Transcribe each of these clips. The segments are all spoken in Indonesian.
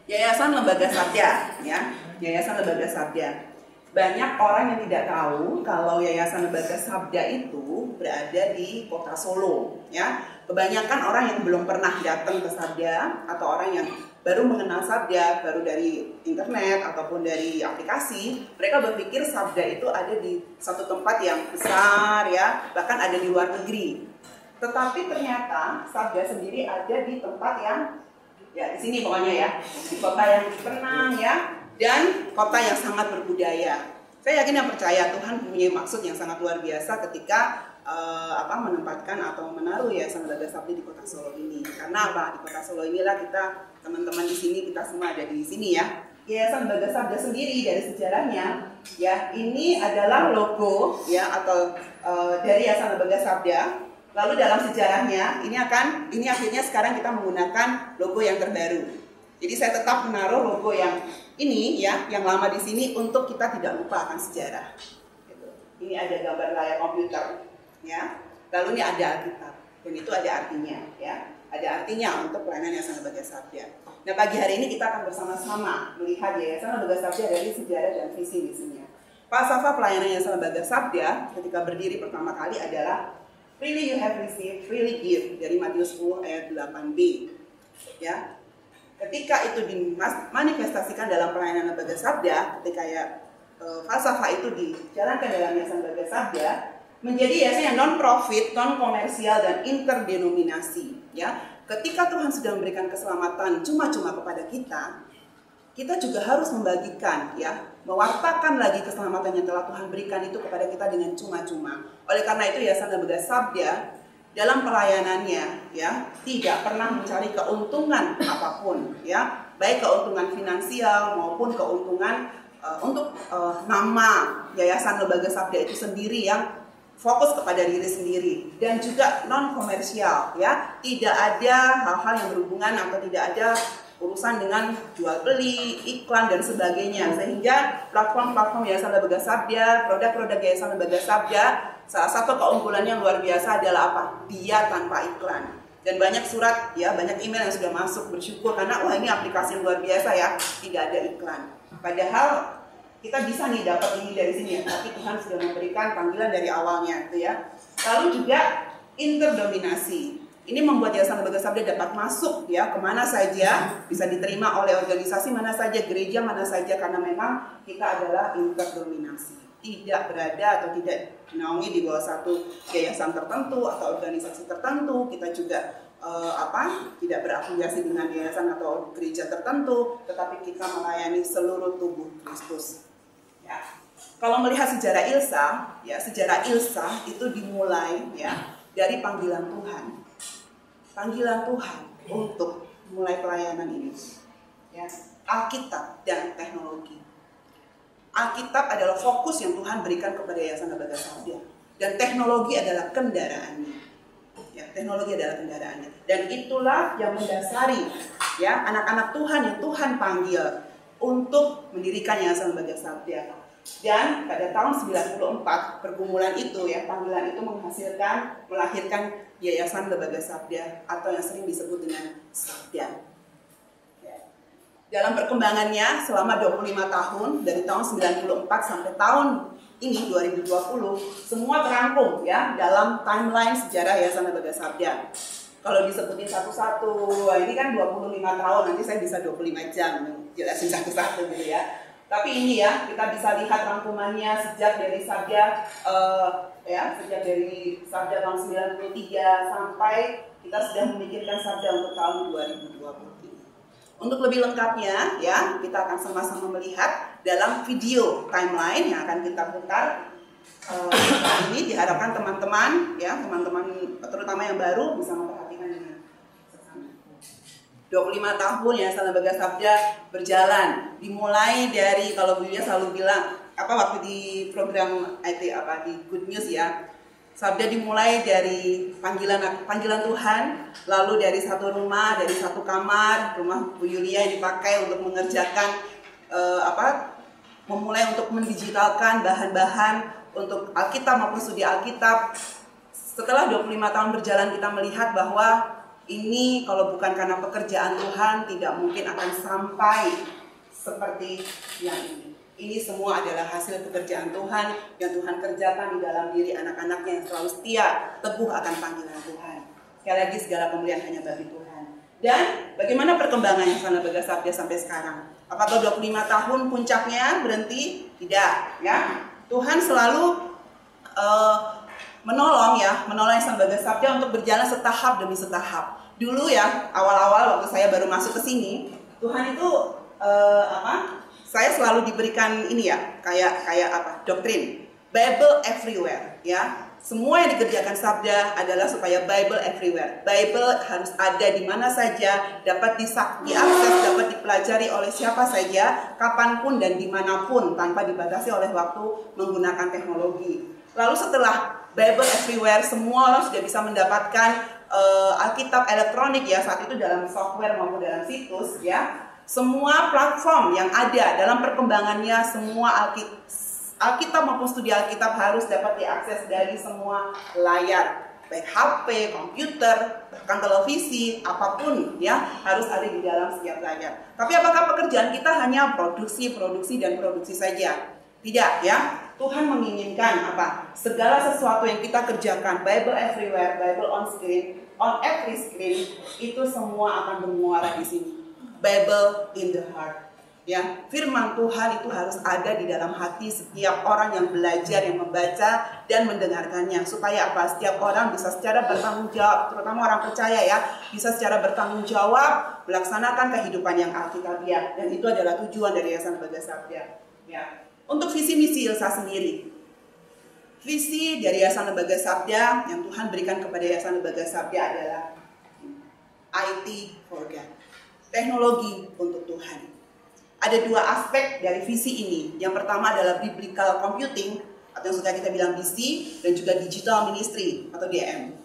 Yayasan Lembaga Sabda, ya, Yayasan Lembaga Sabda. Banyak orang yang tidak tahu kalau Yayasan Lembaga Sabda itu berada di Kota Solo, ya. Kebanyakan orang yang belum pernah datang ke Sabda atau orang yang baru mengenal Sabda, baru dari internet ataupun dari aplikasi, mereka berpikir Sabda itu ada di satu tempat yang besar, ya, bahkan ada di luar negeri. Tetapi ternyata Sabda sendiri ada di tempat yang, ya, di sini pokoknya, ya, di kota yang tenang, ya, dan kota yang sangat berbudaya. Saya yakin dan percaya Tuhan punya maksud yang sangat luar biasa ketika menempatkan atau menaruh Yayasan Lembaga Sabda di Kota Solo ini. Karena apa? Di Kota Solo inilah kita, teman-teman di sini, kita semua ada di sini, ya. Yayasan Lembaga Sabda sendiri dari sejarahnya, ya, ini adalah logo, ya, atau dari Yayasan Lembaga Sabda. Lalu dalam sejarahnya ini akhirnya sekarang kita menggunakan logo yang terbaru. Jadi saya tetap menaruh logo yang ini, ya, yang lama di sini untuk kita tidak lupa akan sejarah. Gitu. Ini ada gambar layar komputer, ya. Lalu ini ada Alkitab, dan itu ada artinya, ya. Ada artinya untuk pelayanan Yayasan Lembaga Sabda. Nah, pagi hari ini kita akan bersama-sama melihat Yayasan Lembaga Sabda dari sejarah dan visi misinya. Falsafah pelayanan Yayasan Lembaga Sabda ketika berdiri pertama kali adalah freely you have received, freely give, dari Matius 10 ayat 8b, ya. Ketika itu dimanifestasikan dalam pelayanan Lembaga Sabda, ketika falsafah itu dijalankan dalam Yayasan Lembaga Sabda, menjadi yayasan yang non-profit, non-komersial, dan interdenominasi. Ya, ketika Tuhan sudah memberikan keselamatan cuma-cuma kepada kita juga harus membagikan, ya, mewartakan lagi keselamatan yang telah Tuhan berikan itu kepada kita dengan cuma-cuma. Oleh karena itu Yayasan Lembaga Sabda dalam pelayanannya, ya, tidak pernah mencari keuntungan apapun, ya, baik keuntungan finansial maupun keuntungan untuk nama Yayasan Lembaga Sabda itu sendiri yang fokus kepada diri sendiri, dan juga non komersial, ya, tidak ada hal-hal yang berhubungan atau tidak ada urusan dengan jual beli, iklan, dan sebagainya. Sehingga platform-platform Yayasan Lembaga Sabda, produk-produk Yayasan Lembaga Sabda, salah satu keunggulan yang luar biasa adalah apa? Dia tanpa iklan. Dan banyak surat, ya, banyak email yang sudah masuk bersyukur karena wah, ini aplikasi yang luar biasa, ya, tidak ada iklan. Padahal kita bisa nih dapat ini dari sini, ya, tapi Tuhan sudah memberikan panggilan dari awalnya, gitu, ya. Lalu juga interdominasi. Ini membuat Yayasan Lembaga Sabda dapat masuk, ya, kemana saja, bisa diterima oleh organisasi mana saja, gereja mana saja, karena memang kita adalah interdominasi. Tidak berada atau tidak dinaungi di bawah satu yayasan tertentu atau organisasi tertentu. Kita juga tidak berafiliasi dengan yayasan atau gereja tertentu, tetapi kita melayani seluruh tubuh Kristus. Ya. Kalau melihat sejarah Ilsa, ya, sejarah Ilsa itu dimulai, ya, dari panggilan Tuhan. Panggilan Tuhan untuk mulai pelayanan ini, ya, Alkitab dan teknologi. Alkitab adalah fokus yang Tuhan berikan kepada Yayasan Lembaga Sabda, dan teknologi adalah kendaraannya. Ya, teknologi adalah kendaraannya, dan itulah yang mendasari, ya, anak-anak Tuhan yang Tuhan panggil untuk mendirikan Yayasan Lembaga Sabda. Dan pada tahun 94 pergumulan itu, ya, panggilan itu melahirkan Yayasan Lembaga Sabda atau yang sering disebut dengan Sabda. Ya. Dalam perkembangannya selama 25 tahun, dari tahun 94 sampai tahun ini 2020, semua terangkum, ya, dalam timeline sejarah Yayasan Lembaga Sabda. Kalau disebutin satu-satu, ini kan 25 tahun, nanti saya bisa 25 jam jelasin satu-satu, gitu, ya. Tapi ini, ya, kita bisa lihat rangkumannya sejak dari Sabda, sejak dari Sabda tahun 93 sampai kita sudah memikirkan Sabda untuk tahun 2020 ini. Untuk lebih lengkapnya, ya, kita akan sama-sama melihat dalam video timeline yang akan kita putar. Ini diharapkan teman-teman, ya, teman-teman terutama yang baru bisa memperhatikan dengan seksama. 25 tahun Yayasan Lembaga Sabda berjalan, dimulai dari, kalau Bu Yulia selalu bilang waktu di program di Good News, ya, Sabda dimulai dari panggilan Tuhan, lalu dari satu rumah, dari satu kamar, rumah Bu Yulia yang dipakai untuk mengerjakan memulai untuk mendigitalkan bahan-bahan untuk Alkitab maupun studi Alkitab. Setelah 25 tahun berjalan, kita melihat bahwa Ini kalau bukan karena pekerjaan Tuhan tidak mungkin akan sampai seperti yang ini. Ini semua adalah hasil pekerjaan Tuhan yang Tuhan kerjakan di dalam diri anak-anaknya yang selalu setia, teguh akan panggilan Tuhan. Sekali lagi segala kemuliaan hanya bagi Tuhan. Dan bagaimana perkembangan Yasana Baga Sabda sampai sekarang? Apakah 25 tahun puncaknya berhenti? Tidak, ya. Tuhan selalu menolong Yasana Baga Sabda untuk berjalan setahap demi setahap. Dulu ya, awal-awal waktu saya baru masuk ke sini, Tuhan itu saya selalu diberikan ini ya, kayak doktrin Bible everywhere, ya. Semua yang dikerjakan Sabda adalah supaya Bible everywhere. Bible harus ada di mana saja, dapat diakses, dapat dipelajari oleh siapa saja, kapanpun dan dimanapun, tanpa dibatasi oleh waktu menggunakan teknologi. Lalu setelah Bible everywhere, semua orang sudah bisa mendapatkan Alkitab elektronik ya, saat itu dalam software maupun dalam situs ya. Semua platform yang ada dalam perkembangannya, semua Alkitab maupun studi Alkitab harus dapat diakses dari semua layar, baik HP, komputer, bahkan televisi, apapun ya, harus ada di dalam setiap layar. Tapi apakah pekerjaan kita hanya produksi dan produksi saja? Tidak ya. Tuhan menginginkan apa? Segala sesuatu yang kita kerjakan, Bible everywhere, Bible on screen, on every screen, itu semua akan bermuara di sini. Bible in the heart. Ya, firman Tuhan itu harus ada di dalam hati setiap orang yang belajar, yang membaca dan mendengarkannya, supaya apa? Setiap orang bisa secara bertanggung jawab, terutama orang percaya ya, bisa secara bertanggung jawab melaksanakan kehidupan yang alkitabiah, dan itu adalah tujuan dari Yasana Baga Sabda. Ya. Untuk visi misi Ilsa sendiri, visi dari Yasana Baga Sabda yang Tuhan berikan kepada Yasana Baga Sabda adalah IT for God, teknologi untuk Tuhan. Ada dua aspek dari visi ini. Yang pertama adalah biblical computing, atau yang suka kita bilang BC, dan juga digital ministry atau DM.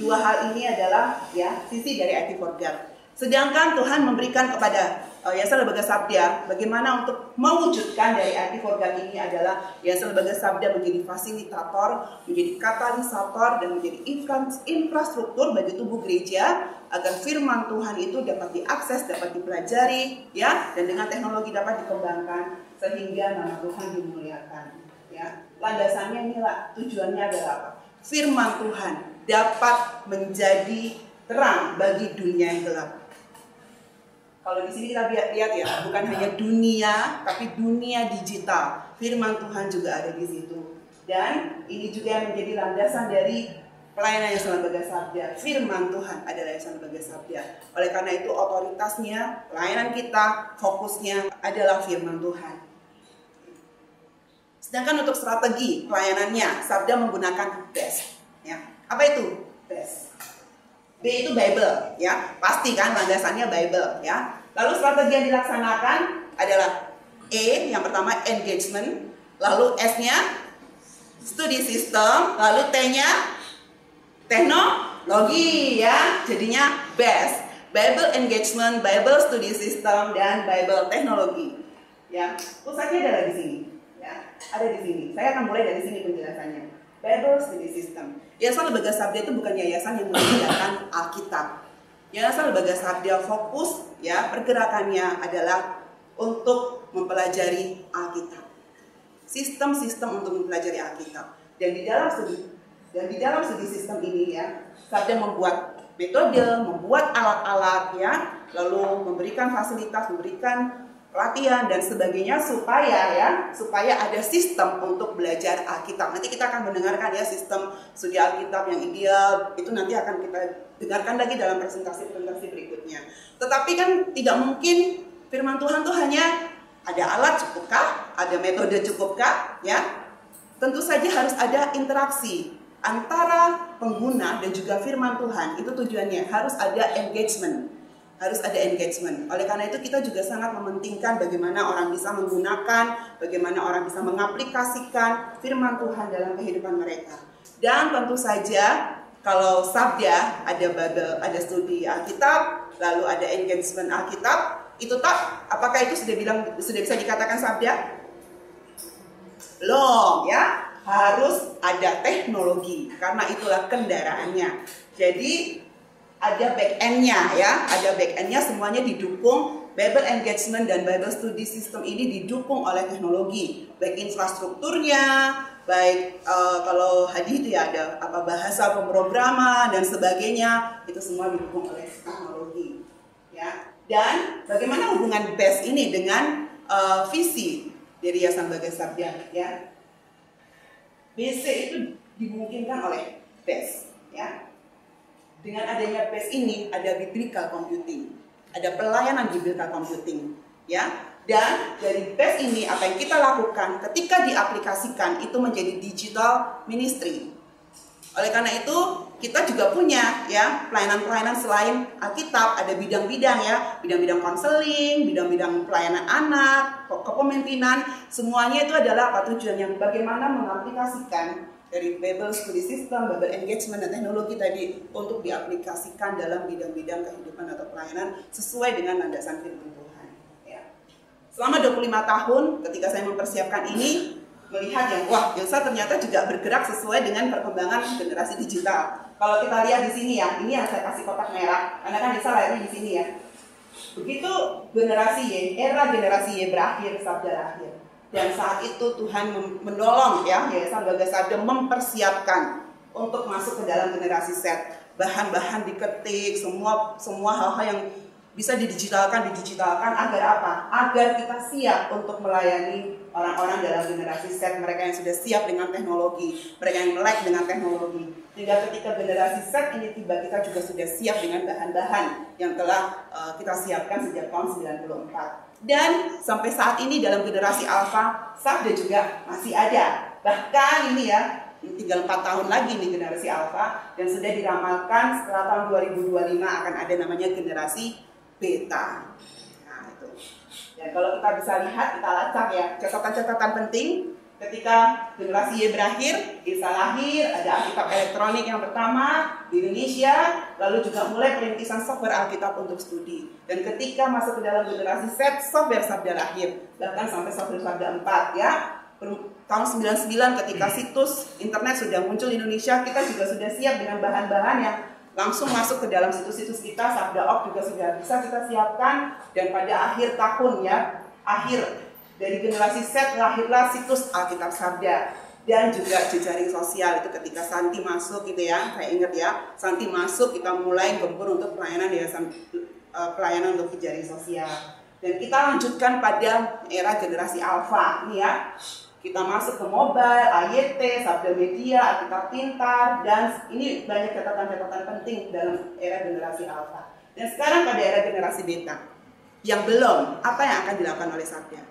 Dua hal ini adalah ya visi dari IT for God. Sedangkan Tuhan memberikan kepada Yasana Baga Sabda bagaimana untuk mewujudkan dari IT for God ini adalah Yasana Baga Sabda menjadi fasilitator, menjadi katalisator, dan menjadi infrastruktur bagi tubuh gereja agar firman Tuhan itu dapat diakses, dapat dipelajari, ya, dan dengan teknologi dapat dikembangkan sehingga nama Tuhan dimuliakan. Ya, landasannya inilah, tujuannya adalah apa? Firman Tuhan dapat menjadi terang bagi dunia yang gelap. Kalau di sini kita lihat ya, bukan hanya dunia, tapi dunia digital. Firman Tuhan juga ada di situ. Dan ini juga yang menjadi landasan dari pelayanan Yasana Baga Sabda. Firman Tuhan adalah Yasana Baga Sabda. Oleh karena itu otoritasnya, pelayanan kita, fokusnya adalah firman Tuhan. Sedangkan untuk strategi pelayanannya, Sabda menggunakan BEST. Ya. Apa itu? BEST. B itu Bible, ya, pasti kan landasannya Bible, ya. Lalu strategi yang dilaksanakan adalah E, yang pertama engagement, lalu S-nya studi system, lalu T-nya teknologi, ya. Jadinya BEST, Bible engagement, Bible study system, dan Bible teknologi, ya. Pusatnya adalah di sini, ya, ada di sini. Saya akan mulai dari sini penjelasannya. Bible Study System. Yayasan Lembaga Sabda itu bukan yayasan yang mengajarkan Alkitab. Yayasan Lembaga Sabda fokus ya pergerakannya adalah untuk mempelajari Alkitab. Sistem-sistem untuk mempelajari Alkitab. Dan di dalam studi sistem ini ya, Sabda membuat metode, membuat alat-alat ya, lalu memberikan fasilitas, memberikan pelatihan dan sebagainya supaya ada sistem untuk belajar Alkitab. Nanti kita akan mendengarkan ya sistem studi Alkitab yang ideal, itu nanti akan kita dengarkan lagi dalam presentasi berikutnya. Tetapi kan tidak mungkin firman Tuhan tuh hanya ada alat cukupkah, ada metode cukupkah, ya. Tentu saja harus ada interaksi antara pengguna dan juga firman Tuhan. Itu tujuannya, harus ada engagement. Oleh karena itu kita juga sangat mementingkan bagaimana orang bisa menggunakan, bagaimana orang bisa mengaplikasikan firman Tuhan dalam kehidupan mereka. Dan tentu saja kalau Sabda ada studi Alkitab, lalu ada engagement Alkitab, itu apakah itu sudah bisa dikatakan Sabda? Belum ya, harus ada teknologi karena itulah kendaraannya. Jadi ada back end-nya ya, ada back end-nya, semuanya didukung. Bible Engagement dan Bible Study System ini didukung oleh teknologi, baik infrastrukturnya, baik kalau Hadi itu ya ada apa bahasa pemrograman dan sebagainya, itu semua didukung oleh teknologi ya. Dan bagaimana hubungan BES ini dengan visi dari Yayasan Bagas Sabda ya. BC itu dimungkinkan oleh BES ya. Dengan adanya BES ini ada biblical computing, ada pelayanan biblical computing ya. Dan dari BES ini apa yang kita lakukan ketika diaplikasikan itu menjadi digital ministry. Oleh karena itu kita juga punya ya pelayanan-pelayanan selain Alkitab, ada bidang-bidang ya, bidang-bidang konseling, bidang-bidang pelayanan anak, kepemimpinan, semuanya itu adalah apa tujuannya, bagaimana mengaplikasikan dari Bible Study System, Bible Engagement dan teknologi tadi untuk diaplikasikan dalam bidang-bidang kehidupan atau pelayanan sesuai dengan landasan firman Tuhan ya. Selama 25 tahun ketika saya mempersiapkan ini, melihat yang wah, Yelsa ternyata juga bergerak sesuai dengan perkembangan generasi digital. Kalau kita lihat di sini ya, ini yang saya kasih kotak merah, karena kan Yelsa lahirnya di sini ya. Begitu generasi Y, era generasi Y berakhir, sabda lahir. Dan saat itu Tuhan menolong ya, Yayasan Bagas Sabda mempersiapkan untuk masuk ke dalam generasi Z. Bahan-bahan diketik, semua hal-hal yang bisa didigitalkan agar apa? Agar kita siap untuk melayani orang-orang dalam generasi Z, mereka yang sudah siap dengan teknologi, mereka yang melek dengan teknologi. Sehingga ketika generasi Z ini tiba, kita juga sudah siap dengan bahan-bahan yang telah kita siapkan sejak tahun 94. Dan sampai saat ini dalam generasi Alpha, Sabda juga masih ada. Bahkan ini ya, tinggal 4 tahun lagi nih generasi Alpha, dan sudah diramalkan setelah tahun 2025 akan ada namanya generasi Beta. Nah itu. Dan kalau kita bisa lihat, kita lacak ya, catatan-catatan penting ketika generasi Y berakhir, Isa lahir, ada Alkitab elektronik yang pertama di Indonesia, lalu juga mulai perintisan software Alkitab untuk studi. Dan ketika masuk ke dalam generasi Z, software Sabda lahir, bahkan sampai software Sabda 4 ya. Tahun 99 ketika situs internet sudah muncul di Indonesia, kita juga sudah siap dengan bahan-bahan yang langsung masuk ke dalam situs-situs kita. Sabda.org juga sudah bisa kita siapkan, dan pada akhir tahun ya, akhir dari generasi Z lahirlah situs Alkitab Sabda dan juga jejaring sosial. Itu ketika Santi masuk gitu ya, saya ingat ya, Santi masuk kita mulai gempur untuk pelayanan yayasan, pelayanan untuk jejaring sosial. Dan kita lanjutkan pada era generasi Alpha ini ya. Kita masuk ke mobile, AYT, Sabda Media, Alkitab Pintar, dan ini banyak catatan-catatan penting dalam era generasi Alpha. Dan sekarang pada era generasi Beta, yang belum, apa yang akan dilakukan oleh Sabda?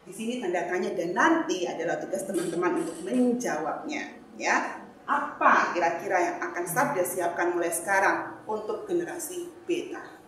Di sini tanda tanya, dan nanti adalah tugas teman-teman untuk menjawabnya. Ya, apa kira-kira yang akan Sabda siapkan mulai sekarang untuk generasi Beta?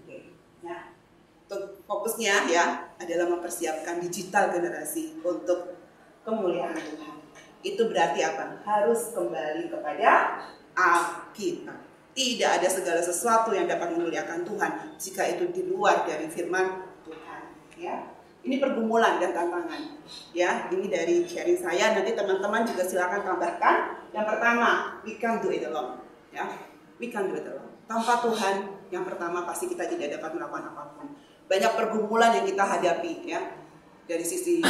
Oke, ya. Untuk fokusnya ya adalah mempersiapkan digital generasi untuk kemuliaan Tuhan. Itu berarti apa? Harus kembali kepada Alkitab. Tidak ada segala sesuatu yang dapat memuliakan Tuhan jika itu di luar dari firman Tuhan. Ya, ini pergumulan dan tantangan. Ya, ini dari sharing saya. Nanti teman-teman juga silakan tambahkan. Yang pertama, we can't do it alone. Ya, we can't do it alone. Tanpa Tuhan, yang pertama pasti kita tidak dapat melakukan apapun. Banyak pergumulan yang kita hadapi ya, dari sisi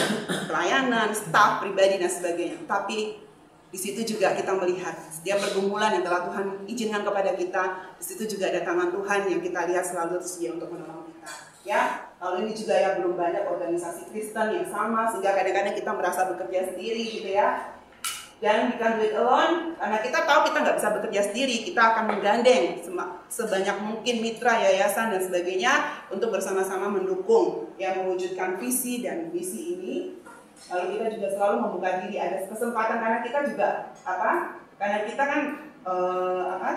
pelayanan, staf, pribadi dan sebagainya. Tapi di situ juga kita melihat setiap pergumulan yang telah Tuhan izinkan kepada kita, di situ juga ada tangan Tuhan yang kita lihat selalu tersedia untuk menolong kita. Ya, lalu ini juga ya belum banyak organisasi Kristen yang sama, sehingga kadang-kadang kita merasa bekerja sendiri gitu ya. Dan we can't do it alone, karena kita tahu kita nggak bisa bekerja sendiri, kita akan menggandeng sebanyak mungkin mitra, yayasan dan sebagainya untuk bersama-sama mendukung yang mewujudkan visi dan misi ini. Lalu kita juga selalu membuka diri, ada kesempatan karena kita juga karena kita kan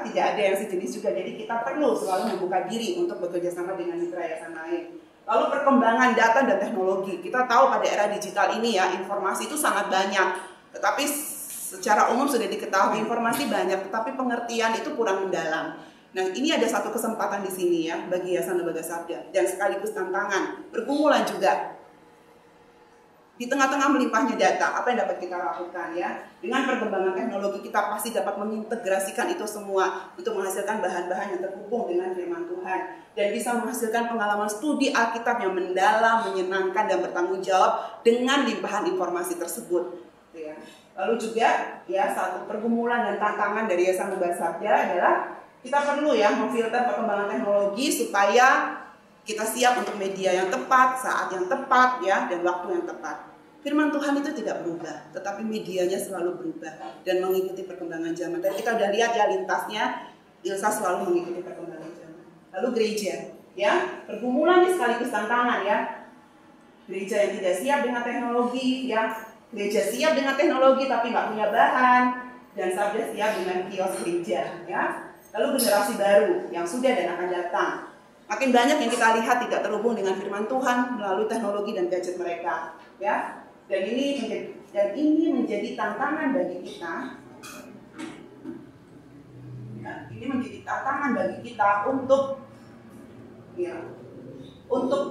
tidak ada yang sejenis juga, jadi kita perlu selalu membuka diri untuk bekerja sama dengan mitra yayasan lain. Lalu perkembangan data dan teknologi, kita tahu pada era digital ini ya, informasi itu sangat banyak, tetapi secara umum sudah diketahui informasi banyak, tetapi pengertian itu kurang mendalam. Nah, ini ada satu kesempatan di sini ya bagi Yayasan Lembaga Sabda, dan sekaligus tantangan, pergumulan juga. Di tengah-tengah melimpahnya data, apa yang dapat kita lakukan ya? Dengan perkembangan teknologi kita pasti dapat mengintegrasikan itu semua untuk menghasilkan bahan-bahan yang terhubung dengan firman Tuhan dan bisa menghasilkan pengalaman studi Alkitab yang mendalam, menyenangkan dan bertanggung jawab dengan limpahan informasi tersebut. Ya. Lalu juga ya satu pergumulan dan tantangan dari Yayasan Lebar Sabda adalah kita perlu ya memfilter perkembangan teknologi supaya kita siap untuk media yang tepat, saat yang tepat ya dan waktu yang tepat. Firman Tuhan itu tidak berubah, tetapi medianya selalu berubah dan mengikuti perkembangan zaman. Dan kita udah lihat ya lintasnya, Ilsa selalu mengikuti perkembangan zaman. Lalu gereja, ya pergumulan ini sekaligus tantangan ya. Gereja yang tidak siap dengan teknologi, ya gereja siap dengan teknologi tapi nggak punya bahan, dan Sabda siap dengan kios gereja, ya. Lalu generasi baru yang sudah dan akan datang. Makin banyak yang kita lihat tidak terhubung dengan firman Tuhan melalui teknologi dan gadget mereka, ya. Dan ini menjadi tantangan bagi kita. Ya, ini menjadi tantangan bagi kita untuk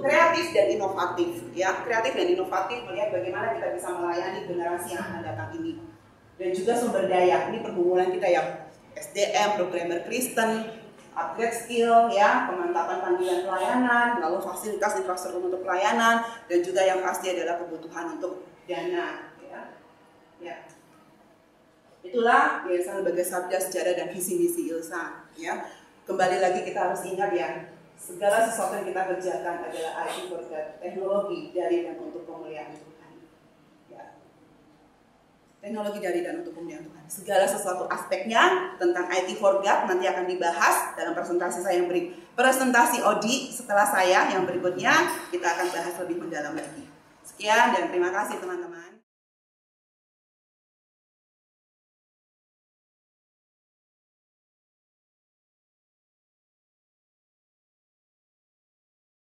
kreatif dan inovatif. Ya, kreatif dan inovatif melihat bagaimana kita bisa melayani generasi yang akan datang ini. Dan juga sumber daya. Ini pergumulan kita ya. SDM, programmer Kristen, upgrade skill, ya, pemantapan panggilan pelayanan, lalu fasilitas infrastruktur untuk pelayanan, dan juga yang pasti adalah kebutuhan untuk dana, ya. Itulah Yayasan Lembaga Sabda Sejarah dan Visi Misi Ilsa, ya. Kembali lagi kita harus ingat ya, segala sesuatu yang kita kerjakan adalah IT for God, teknologi dari dan untuk kemuliaan Tuhan. Ya. Teknologi dari dan untuk kemuliaan Tuhan. Segala sesuatu aspeknya tentang IT for God nanti akan dibahas dalam presentasi saya yang presentasi Odi setelah saya yang berikutnya kita akan bahas lebih mendalam lagi. Sekian dan terima kasih teman-teman.